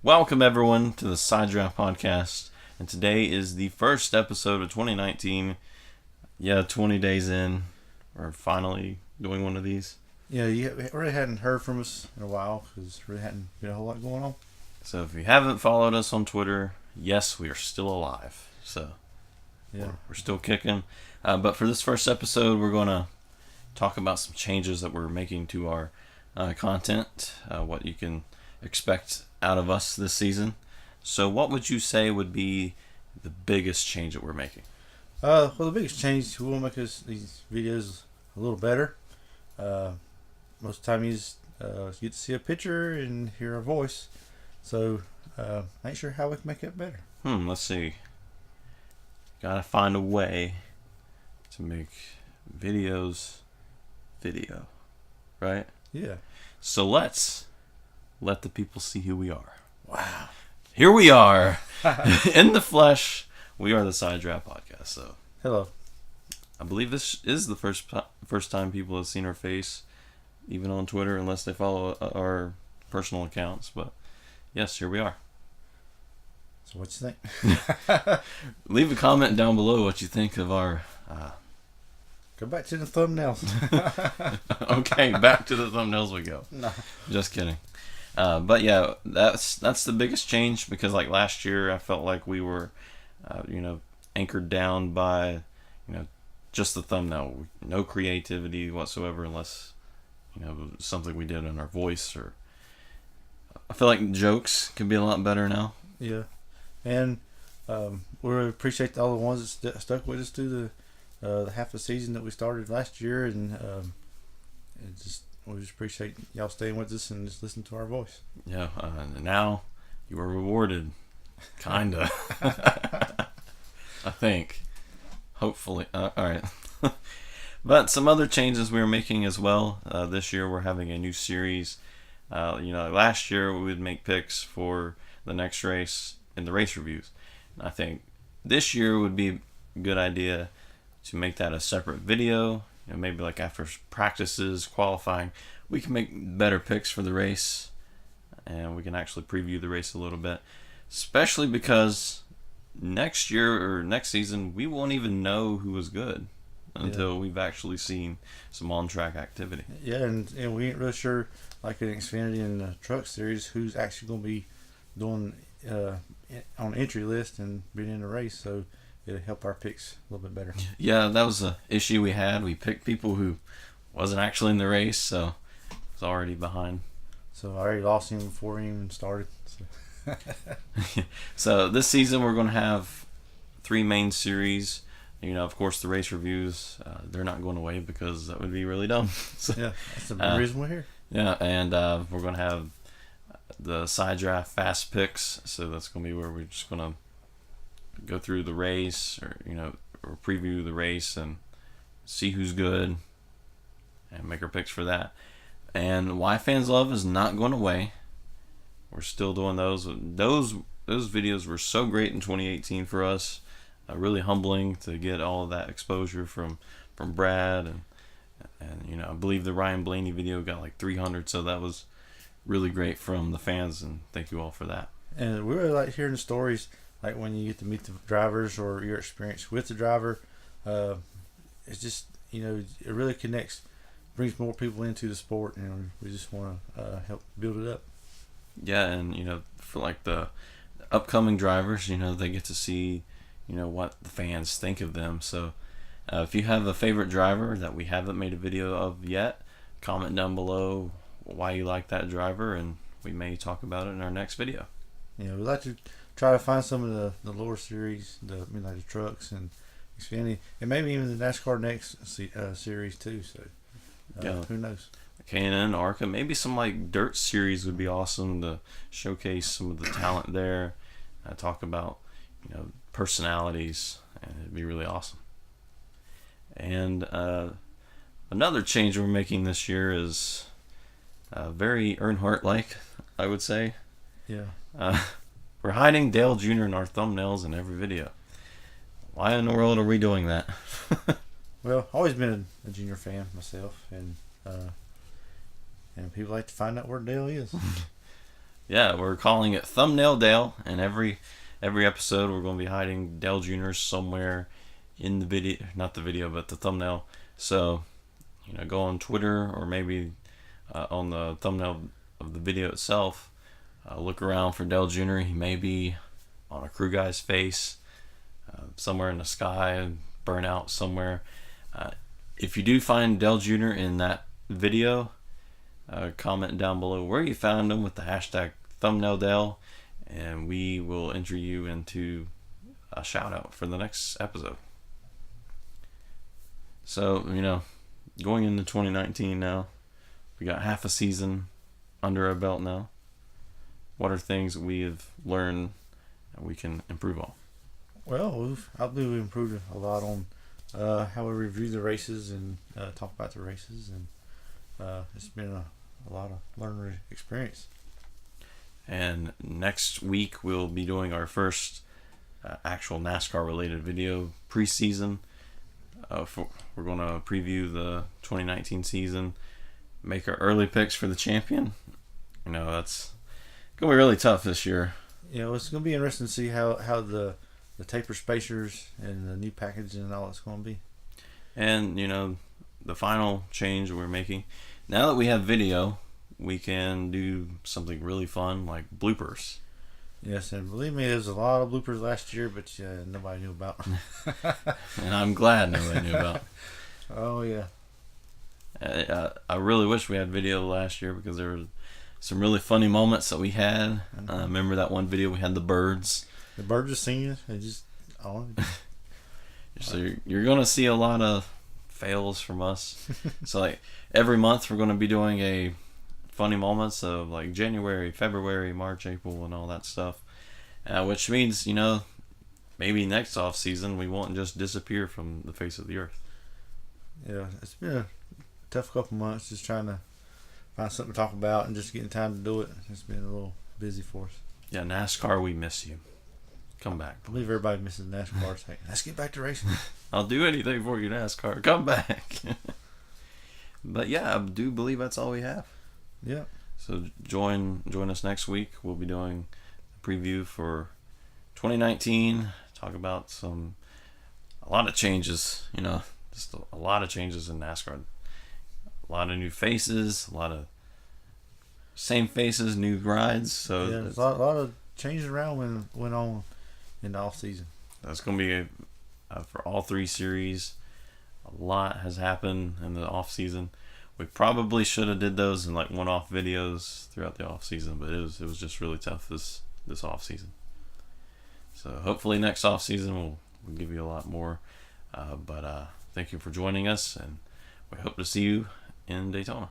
Welcome everyone to the Side Draft Podcast, and today is the first episode of 2019. Yeah, 20 days in, we're finally doing one of these. Yeah, you really hadn't heard from us in a while because really hadn't been a whole lot going on. So if you haven't followed us on Twitter, yes, we are still alive. So Yeah, we're still kicking. But for this first episode, we're going to talk about some changes that we're making to our content, what you can expect out of us this season. So what would you say would be the biggest change that we're making? well, the biggest change we want to make these videos a little better. Most of the time you just get to see a picture and hear a voice. So ain't sure how we can make it better. Let's see. Gotta find a way to make videos video, right? Yeah. So let's let the people see who we are. Wow. Here we are in the flesh. We are the Side Draft Podcast. So Hello. I believe this is the first time people have seen our face, even on Twitter, unless they follow our personal accounts. But yes, here we are. So what you think? Leave a comment down below what you think of our. Go back to the thumbnails. Okay, back to the thumbnails we go. No. Just kidding. But yeah, that's the biggest change because like last year, I felt like we were, anchored down by, just the thumbnail, no creativity whatsoever, unless, something we did in our voice or. I feel like jokes can be a lot better now. Yeah. And we really appreciate all the ones that stuck with us through the half the season that we started last year, and we just appreciate y'all staying with us and just listening to our voice. Yeah, now you are rewarded, kinda. I think, hopefully. All right. But some other changes we're making as well. This year we're having a new series. Last year we would make picks for the next race in the race reviews. And I think this year would be a good idea to make that a separate video. Maybe like after practices, qualifying, we can make better picks for the race, and we can actually preview the race a little bit. Especially because next year or next season, we won't even know who was good until we've actually seen some on-track activity. Yeah, and we ain't really sure, like in Xfinity and the Truck Series, who's actually going to be doing on the entry list and being in the race. So it'll help our picks a little bit better. Yeah, that was an issue we had. We picked people who wasn't actually in the race, so it's already behind. So I already lost him before he even started. So. So this season we're going to have 3 main series. Of course, the race reviews, they're not going away because that would be really dumb. So, Yeah, that's the main reason we're here. Yeah, and we're going to have the Side Draft Fast Picks. So that's going to be where we're just going to go through the race or preview the race and see who's good and make our picks for that. And Why Fans Love is not going away. We're still doing those. Those videos were so great in 2018 for us. Really humbling to get all of that exposure from Brad and I believe the Ryan Blaney video got like 300, so that was really great from the fans, and thank you all for that. And we really like hearing the stories, like when you get to meet the drivers or your experience with the driver. It's just, it really connects, brings more people into the sport, and we just want to help build it up. Yeah, and for like the upcoming drivers, they get to see what the fans think of them. So if you have a favorite driver that we haven't made a video of yet, comment down below why you like that driver, and we may talk about it in our next video. We'd like to try to find some of the lower series, like the trucks and Xfinity, and maybe even the NASCAR Next series too. So who knows? K&N, ARCA, maybe some like dirt series would be awesome to showcase some of the talent there. Talk about personalities, and it'd be really awesome. And another change we're making this year is very Earnhardt-like, I would say. Yeah. We're hiding Dale Jr. in our thumbnails in every video. Why in the world are we doing that? Well, always been a Junior fan myself, and people like to find out where Dale is. Yeah, we're calling it Thumbnail Dale, and every episode we're going to be hiding Dale Jr. somewhere in the video, not the video, but the thumbnail. So, go on Twitter or maybe on the thumbnail of the video itself. Look around for Dale Jr. He may be on a crew guy's face, somewhere in the sky, burnout somewhere. If you do find Dale Jr. in that video, comment down below where you found him with the hashtag ThumbnailDale, and we will enter you into a shout out for the next episode. So, going into 2019 now, we got half a season under our belt now. What are things we have learned that we can improve on? Well, I believe we improved a lot on how we review the races and talk about the races, and it's been a lot of learning experience. And next week we'll be doing our first actual NASCAR related video preseason. We're going to preview the 2019 season, make our early picks for the champion. That's going to be really tough this year. It's going to be interesting to see how the taper spacers and the new packaging and all that's going to be. And, the final change we're making, now that we have video, we can do something really fun like bloopers. Yes, and believe me, there's a lot of bloopers last year, but nobody knew about. And I'm glad nobody knew about. Oh, yeah. I really wish we had video last year because there were some really funny moments that we had. Remember that one video we had the birds? The birds are singing. They just So you're going to see a lot of fails from us. So like every month we're going to be doing a funny moments of like January, February, March, April, and all that stuff. Which means, maybe next off season we won't just disappear from the face of the earth. Yeah, it's been a tough couple months just trying to find something to talk about and just getting time to do it. It's been a little busy for us. Yeah, NASCAR, we miss you. Come back. I believe everybody misses NASCAR. It's like, let's get back to racing. I'll do anything for you, NASCAR. Come back. But yeah, I do believe that's all we have. Yeah. So join us next week. We'll be doing a preview for 2019. Talk about a lot of changes. Just a lot of changes in NASCAR. A lot of new faces. A lot of same faces, new rides. So yeah, there's a lot of changes around when went on in the off season. That's going to be for all three series. A lot has happened in the off season. We probably should have did those in like one-off videos throughout the off season, but it was just really tough this off season. So hopefully next off season we'll give you a lot more. But thank you for joining us, and we hope to see you in Daytona.